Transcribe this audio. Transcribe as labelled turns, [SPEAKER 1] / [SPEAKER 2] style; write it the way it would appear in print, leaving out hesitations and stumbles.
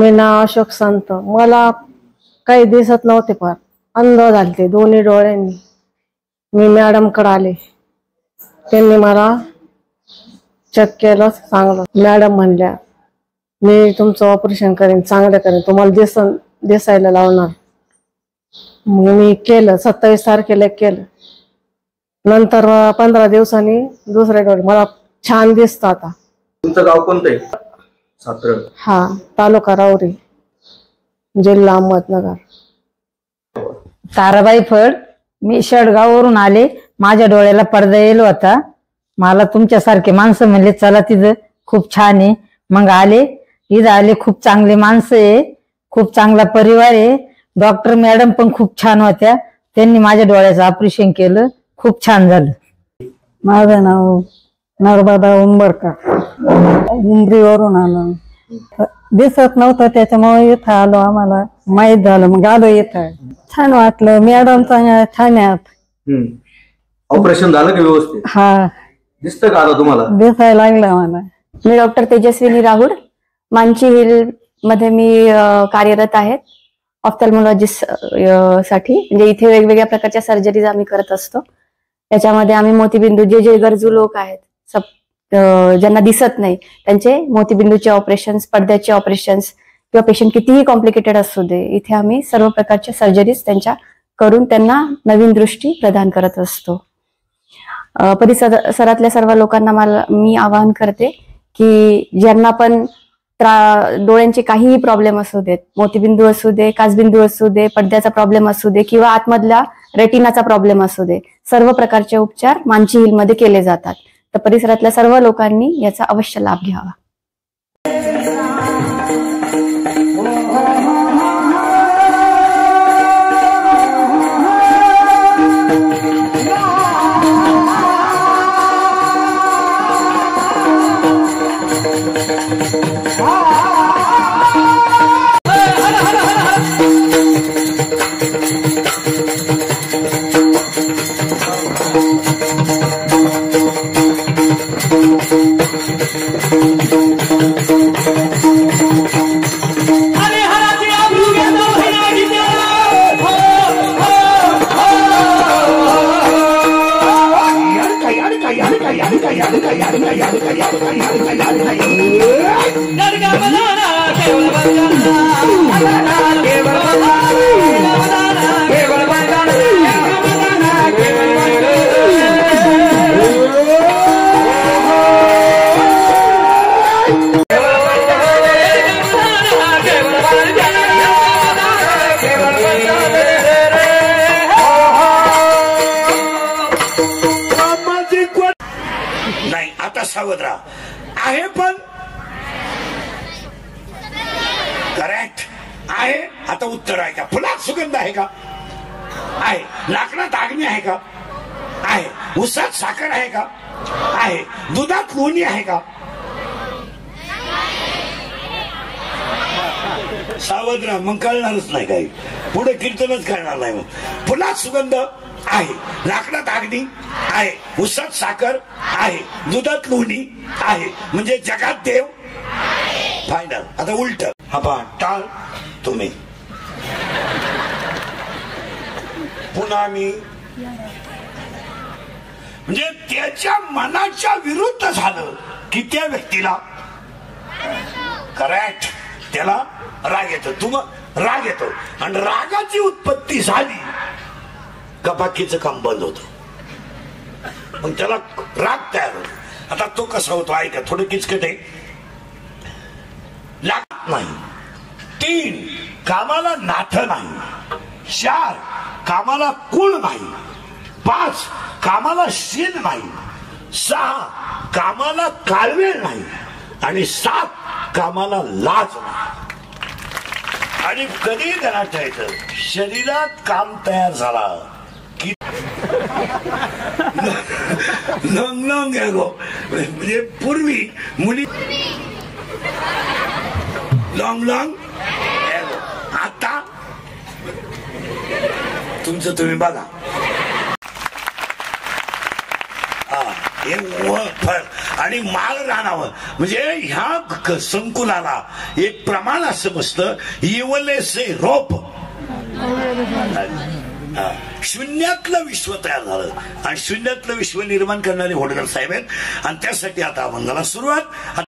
[SPEAKER 1] मी नाव अशोक संत. मला काही दिसत नव्हते, फार अंध झालते दोन्ही डोळ्यांनी. मी मॅडमकडे आले, त्यांनी मला चेक केलं. चांगलं मॅडम म्हणल्या मी तुमचं ऑपरेशन करेन, चांगलं करेन, तुम्हाला दिसायला लावणार. मग मी केलं. 27 तारखेला केलं. नंतर 15 दिवसांनी दुसऱ्या डोळे मला छान दिसतं आता.
[SPEAKER 2] तुमचं गाव कोणतं आहे? सातारा.
[SPEAKER 1] हा, तालुका राऊरी, जिल्हा अहमदनगर.
[SPEAKER 3] ताराबाई फड. मी शेडगाववरून आले. माझ्या डोळ्याला पडदा येलो होता. मला तुमच्यासारखे माणसं म्हणले चला तिथं खूप छान आहे. मग आले. इथं आले, खूप चांगले माणसं आहे, खूप चांगला परिवार आहे. डॉक्टर मॅडम पण खूप छान होत्या. त्यांनी माझ्या डोळ्याचं ऑपरेशन केलं, खूप छान झालं.
[SPEAKER 4] माझं नाव नर्मदा उंबरकर. उंबरीवरून आलो. दिसत नव्हतं त्याच्यामुळे इथं आलो. आम्हाला माहित झालं, मग आलो इथं. छान वाटलं. मॅडम छान आहेत.
[SPEAKER 2] ऑपरेशन झालं का व्यवस्थित?
[SPEAKER 4] हा,
[SPEAKER 2] दिसतं का आता तुम्हाला?
[SPEAKER 4] दिसायला लागलं मला.
[SPEAKER 5] मी डॉक्टर तेजस्विनी राहुड, मानची हिल मध्ये मी कार्यरत आहेत ऑफ्थॅल्मॉलॉजिस्ट साठी. म्हणजे इथे वेगवेगळ्या प्रकारच्या सर्जरीज आम्ही करत असतो. त्याच्यामध्ये आम्ही मोतीबिंदू, जे गरजू लोक आहेत, ज्यांना दिसत नाही, त्यांचे मोतीबिंदूचे ऑपरेशन्स, पडद्याचे ऑपरेशन्स, किंवा पेशंट कितीही कॉम्प्लिकेटेड असू दे, इथे आम्ही सर्व प्रकारच्या सर्जरीज त्यांच्या करून त्यांना नवीन दृष्टी प्रदान करत असतो. परिसरातल्या सर्व लोकांना मी आवाहन करते की ज्यांना पण डोळ्यांचे काहीही प्रॉब्लेम असू देत, मोतीबिंदू असू दे, काचबिंदू असू दे, पडद्याचा प्रॉब्लेम असू दे, किंवा आतमधल्या रेटिनाचा प्रॉब्लेम असू दे, सर्व प्रकारचे उपचार मानची हिलमध्ये केले जातात. तर परिसरातल्या सर्व लोकांनी याचा अवश्य लाभ घ्यावा.
[SPEAKER 6] नाही, आता सावध राहा. आहे पण करेक्ट आहे. आता उत्तर आहे का? फुलात सुगंध आहे का? आहे. लाकडात अग्नी आहे का? आहे. उसात साखर आहे का? आहे. दुधात लोणी आहे का? सावध राहा, मग कळणारच नाही काही. पुढे कीर्तनच कळणार नाही. मग फुलात सुगंध आहे, लाकडात अग्नी आहे, उसात साखर आहे, दुधात लोणी आहे, म्हणजे जगात देव. फायनल. आता उलट. हा पहा, टाळ तुम्ही, पुन्हा मी, म्हणजे त्याच्या मनाच्या विरुद्ध झालं की त्या व्यक्तीला करेक्ट, त्याला राग येतो. तुम्हाला राग येतो, आणि रागाची उत्पत्ती झाली का बाकीचं काम बंद होतं. मग त्याला राग तयार होतो. आता तो कसा होतो ऐका, थोडं किचकट आहे. लागत नाही. 3, कामाला नाथ नाही. 4, कामाला कुळ नाही. 5, कामाला शील नाही. 6, कामाला काळवेळ नाही. आणि 7, कामाला लाज नाही. आणि कधी ध्यानात ठेवायचं, शरीरात काम तयार झाला की लॉंग लॉंग एगो, म्हणजे पूर्वी मुली लॉंग लॉंग एगो, आता तुमचं तुम्ही बघा. हा, हे आणि माळ रानावं. म्हणजे ह्या संकुलाला एक प्रमाण असं बसतं, येवलेसे रोप. शून्यातलं विश्व तयार झालं आणि शून्यातलं विश्व निर्माण करणारे होडकर साहेब आहेत. आणि त्यासाठी आता अभंगाला सुरुवात.